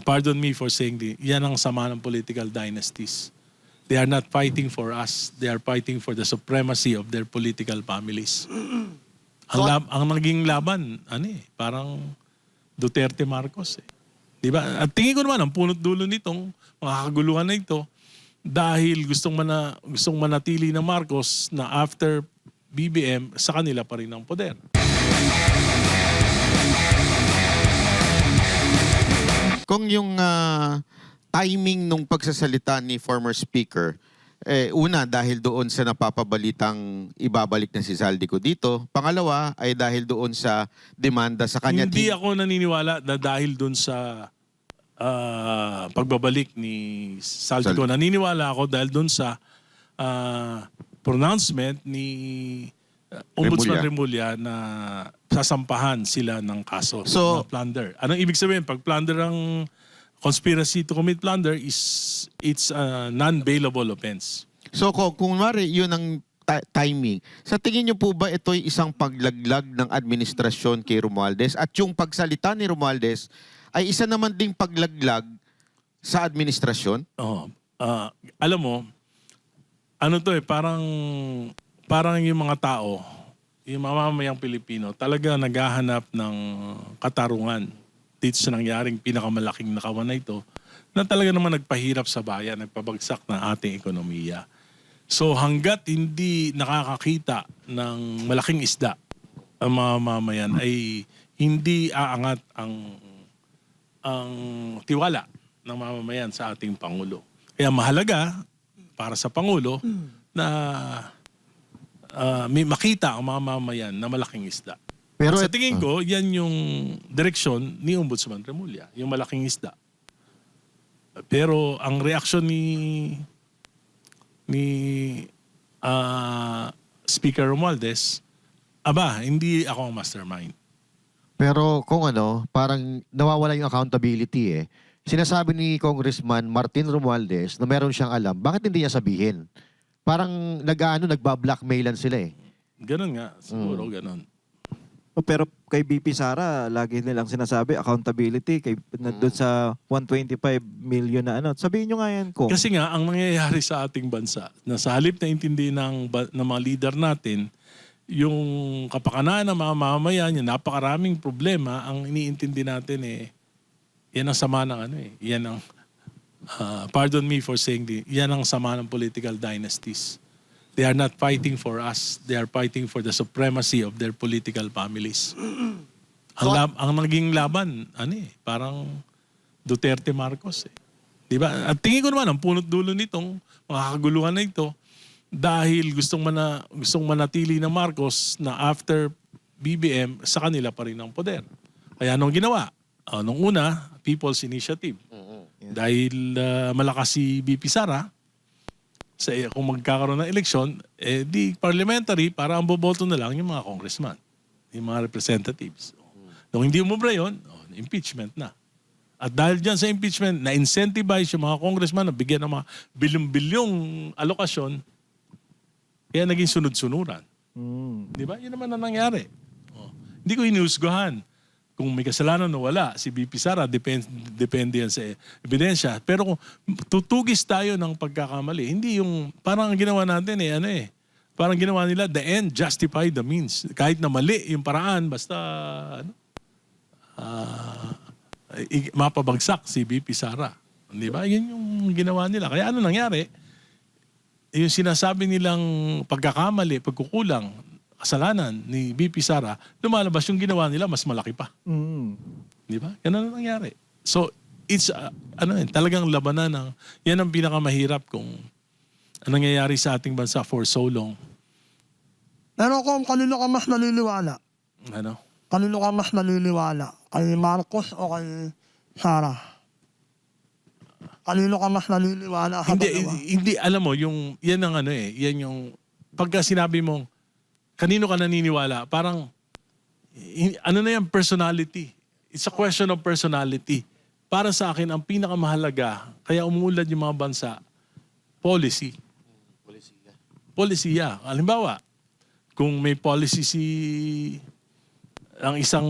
pardon me for saying yan ang sama ng political dynasties. They are not fighting for us. They are fighting for the supremacy of their political families. Ang naging laban, parang Duterte Marcos. Di ba? At tingin ko naman, ang punot dulo nitong mga kaguluhan na ito, dahil gustong manatili ng Marcos na after BBM, sa kanila pa rin ang poder. Kung yung timing nung pagsasalita ni former speaker, una dahil doon sa napapabalitang ibabalik na si Zaldico dito. Pangalawa ay dahil doon sa demanda sa kanya. Hindi ako naniniwala na dahil doon sa pagbabalik ni Zaldico. Naniniwala ako dahil doon sa pronouncement ni Ombudsman Remulla na sasampahan sila ng kaso na plunder. Anong ibig sabihin? Pag plunder ang conspiracy to commit plunder, it's a non-bailable offense. So kung mari yun ang timing, sa tingin niyo po ba ito'y isang paglaglag ng administrasyon kay Romualdez at yung pagsalita ni Romualdez ay isa naman ding paglaglag sa administrasyon? Alam mo, parang yung mga tao, yung mamamayang Pilipino, talaga naghahanap ng katarungan dito sa nangyaring pinakamalaking nakawan na ito, na talaga naman nagpahirap sa bayan, nagpabagsak ng ating ekonomiya. So hanggat hindi nakakakita ng malaking isda ang mga mamayan, ay hindi aangat ang tiwala ng mamamayan sa ating Pangulo. Kaya mahalaga para sa Pangulo na may makita ang mga mamamayan na malaking isda. Pero sa tingin ko, yan yung direksyon ni Ombudsman Remulla, yung malaking isda. Pero ang reaksyon ni Speaker Romualdez, hindi ako ang mastermind. Pero kung parang nawawala yung accountability Sinasabi ni Congressman Martin Romualdez na meron siyang alam, bakit hindi niya sabihin? Parang nagbablackmailan sila Ganun nga, siguro ganun. Pero kay BP Sara, lagi nilang sinasabi, accountability, doon sa 125 million na sabihin nyo nga yan kung. Kasi nga, ang nangyayari sa ating bansa, na sa halip na intindi ng mga leader natin, yung kapakanan ng mga mamamayan, yung napakaraming problema, ang iniintindi natin yan ang sama ng yan ang, pardon me for saying yan ang sama ng political dynasties. They are not fighting for us. They are fighting for the supremacy of their political families. Ang naging laban, parang Duterte Marcos. Di ba? At tingin ko naman, ang punot dulo nitong mga kaguluhan na ito, dahil gustong manatili ng Marcos na after BBM, sa kanila pa rin ang poder. Kaya anong ginawa? Nung una, People's Initiative. Dahil malakas si BP Sara, kung magkakaroon ng eleksyon, di parliamentary, para ang boboto na lang yung mga congressman, yung mga representatives. Nung hindi umubra yun, impeachment na. At dahil dyan sa impeachment, na-incentivize yung mga congressman na bigyan ng mga bilyong-bilyong alokasyon, kaya naging sunod-sunuran. Di ba? Yun naman ang nangyari. Hindi ko hinusgahan kung may kasalanan o wala, si BP Sara, depende yan sa ebidensya. Pero kung tutugis tayo ng pagkakamali, hindi yung, parang ang ginawa natin parang ginawa nila, the end justify the means. Kahit na mali yung paraan, basta, mapabagsak si BP Sara. Di ba? Yun yung ginawa nila. Kaya ano nangyari? Yung sinasabi nilang pagkakamali, pagkukulang, kasalanan ni BP Sara, lumalabas yung ginawa nila, mas malaki pa. Di ba? Yan ang nangyari. So, it's, talagang labanan ng, yan ang pinakamahirap kung nangyayari sa ating bansa for so long. Pero kung kanino ka mas naniniwala? Kanino ka mas naniniwala? Kay Marcos o kay Sara? Kanino ka mas naniniwala? Hindi, alam mo, yan ang yan yung, pagka sinabi mong, kanino ka naniniwala? Parang, na yan, personality. It's a question of personality. Para sa akin, ang pinakamahalaga, kaya umuulad yung mga bansa, policy. Polisiya. Halimbawa, kung may policy ang isang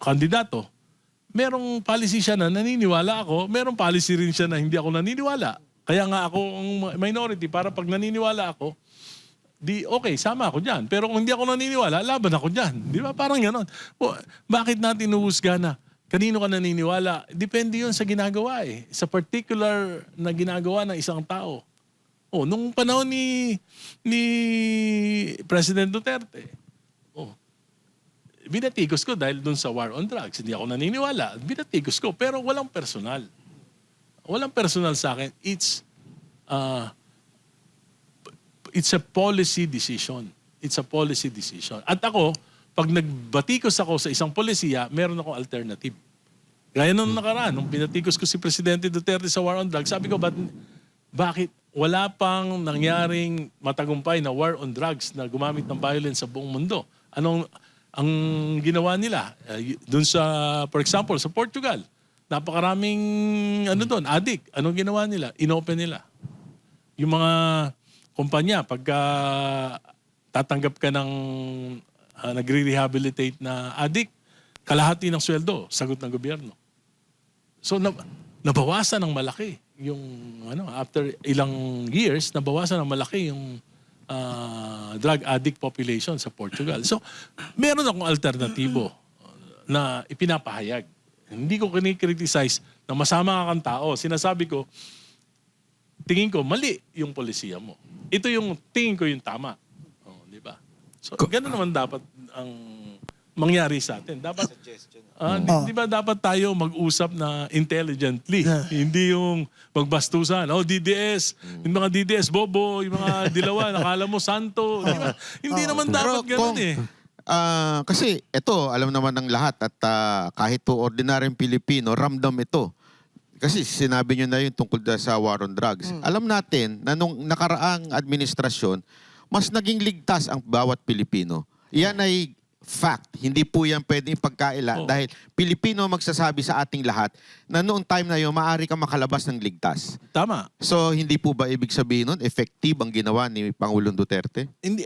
kandidato, merong policy siya na naniniwala ako, merong policy rin siya na hindi ako naniniwala. Kaya nga ako ang minority para pag naniniwala ako, di okay, sama ako diyan. Pero kung hindi ako naniniwala, laban ako diyan. Di ba? Parang gano'n. Bakit natin nuhusga na? Kanino ka naniniwala? Depende 'yun sa ginagawa eh. Sa particular na ginagawa ng isang tao. Nung panahon ni President Duterte, binatikos ko dahil dun sa war on drugs. Hindi ako naniniwala. Binatikos ko. Pero walang personal. Walang personal sa akin. It's a policy decision. It's a policy decision. At ako, pag nagbatikos ako sa isang polisiya, meron akong alternative. Gaya nung nakaraan, nung binatikos ko si Presidente Duterte sa war on drugs, sabi ko, bakit wala pang nangyaring matagumpay na war on drugs na gumamit ng violence sa buong mundo? Ang ginawa nila? Dun sa, for example, sa Portugal, napakaraming addict. Anong ginawa nila? Inopen nila. Yung mga kumpanya, pagka tatanggap ka ng nagre-rehabilitate na addict, kalahati ng sweldo, sagot ng gobyerno. So, nabawasan ng malaki yung, after ilang years, nabawasan ng malaki yung drug addict population sa Portugal. So, meron akong alternatibo na ipinapahayag. Hindi ko kinikriticize na masama ka kang tao. Sinasabi ko, tingin ko, mali yung polisiya mo. Ito yung tingin ko yung tama. Di ba? So, gano'n naman dapat ang mangyari sa atin. Dapat, di ba dapat tayo mag-usap na intelligently? Hindi yung magbastusan. DDS, yung mga DDS, bobo, yung mga dilawan, nakala mo santo. Di ba? Hindi naman dapat gano'n eh. Kasi ito, alam naman ng lahat at kahit po ordinaryong Pilipino, ramdam ito. Kasi sinabi nyo na yun tungkol sa war on drugs. Alam natin na nung nakaraang administrasyon, mas naging ligtas ang bawat Pilipino. Yan ay fact. Hindi po yan pwedeng pagkaila dahil Pilipino magsasabi sa ating lahat na noong time na yun, maaari ka makalabas ng ligtas. Tama. So, hindi po ba ibig sabihin nun, effective ang ginawa ni Pangulong Duterte? Hindi.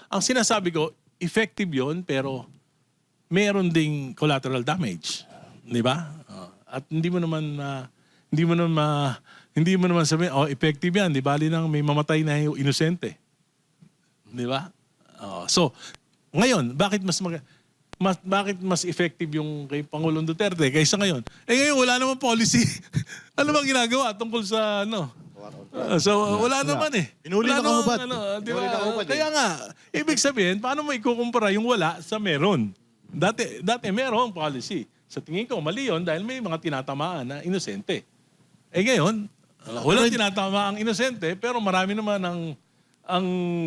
Ang sinasabi ko, effective yon pero meron ding collateral damage. Di ba? At hindi mo naman sabihin, effective yan. Di bali nang may mamatay na yung inosente. Di ba? So, ngayon, bakit mas effective yung kay Pangulong Duterte kaysa ngayon? Ngayon, wala namang policy. Ano bang ginagawa tungkol sa so, wala naman eh. Pinuli na kahubad. Diba? Kaya nga, ibig sabihin, paano mo ikukumpara yung wala sa meron? Dati meron policy. Sa tingin ko, mali yun dahil may mga tinatamaan na inosente. Ngayon, walang tinatama ang inosente, pero marami naman ang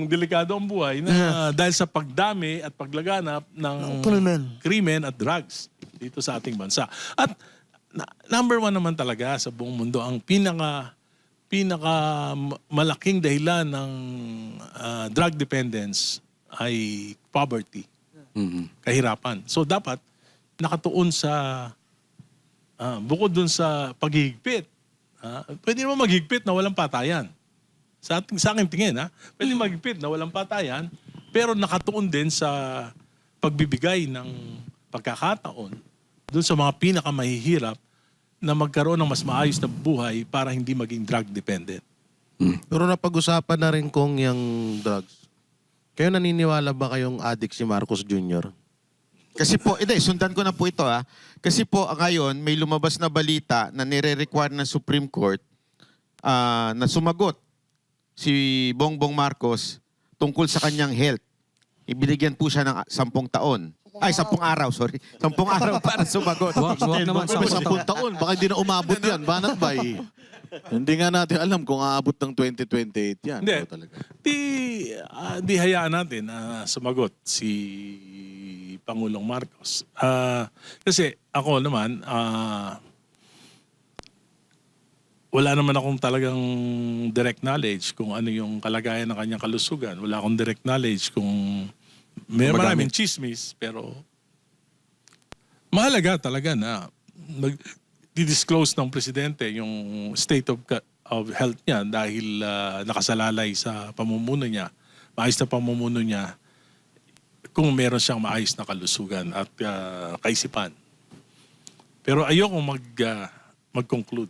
delikado ang buhay na dahil sa pagdami at paglaganap ng krimen at drugs dito sa ating bansa. At number one naman talaga sa buong mundo, ang pinaka malaking dahilan ng drug dependence ay poverty, kahirapan. So dapat nakatuon sa bukod dun sa paghihigpit. Pwede naman maghigpit na walang patayan. Sa aking tingin, pwede maghigpit na walang patayan, pero nakatuon din sa pagbibigay ng pagkakataon dun sa mga pinakamahihirap na magkaroon ng mas maayos na buhay para hindi maging drug dependent. Pero napag-usapan na rin kung yung drugs. Kayo naniniwala ba kayong addict si Marcos Jr.? Kasi po, sundan ko na po ito Kasi po ngayon may lumabas na balita na nire-require ng Supreme Court na sumagot si Bongbong Marcos tungkol sa kanyang health. Ibinigyan po siya ng 10 taon. Ay, 10 araw, sorry. 10 araw para sumagot. Wag naman sa 10 taon. Baka hindi na umabot yan. Banat ba eh? Hindi nga natin alam kung aabot ng 2028 yan. Hindi. Ano talaga? Di hayaan natin na sumagot si Pangulong Marcos. Kasi ako naman, wala naman akong talagang direct knowledge kung ano yung kalagayan ng kanyang kalusugan. Wala akong direct knowledge kung maraming chismis, pero mahalaga talaga na di-disclose ng presidente yung state of health niya dahil nakasalalay sa pamumuno niya, maayos na pamumuno niya, kung meron siyang maayos na kalusugan at kaisipan. Pero ayoko mag-conclude.